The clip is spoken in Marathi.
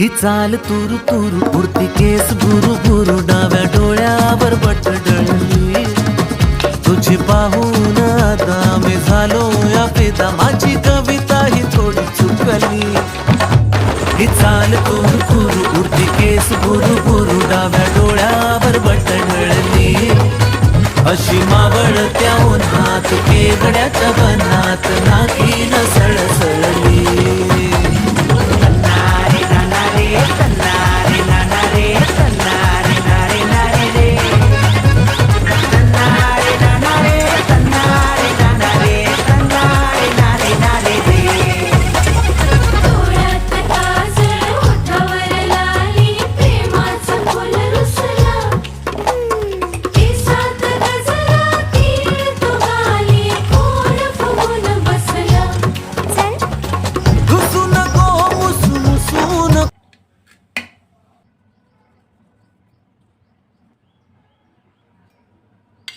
ही चाल तुरु तुरु उडती केस बुरु बुरु डाव्या डोळ्यावर बटडळली तुझी पाहून आता मी झालो या फिदा माझी कविता ही थोडी चुकली ही चाल तुरु तुरु उडती केस बुरु बुरु डाव्या डोळ्यावर बटडळली अशी मावळत्या उन्हात केवड्याच्या बनात नाकीन सळसळली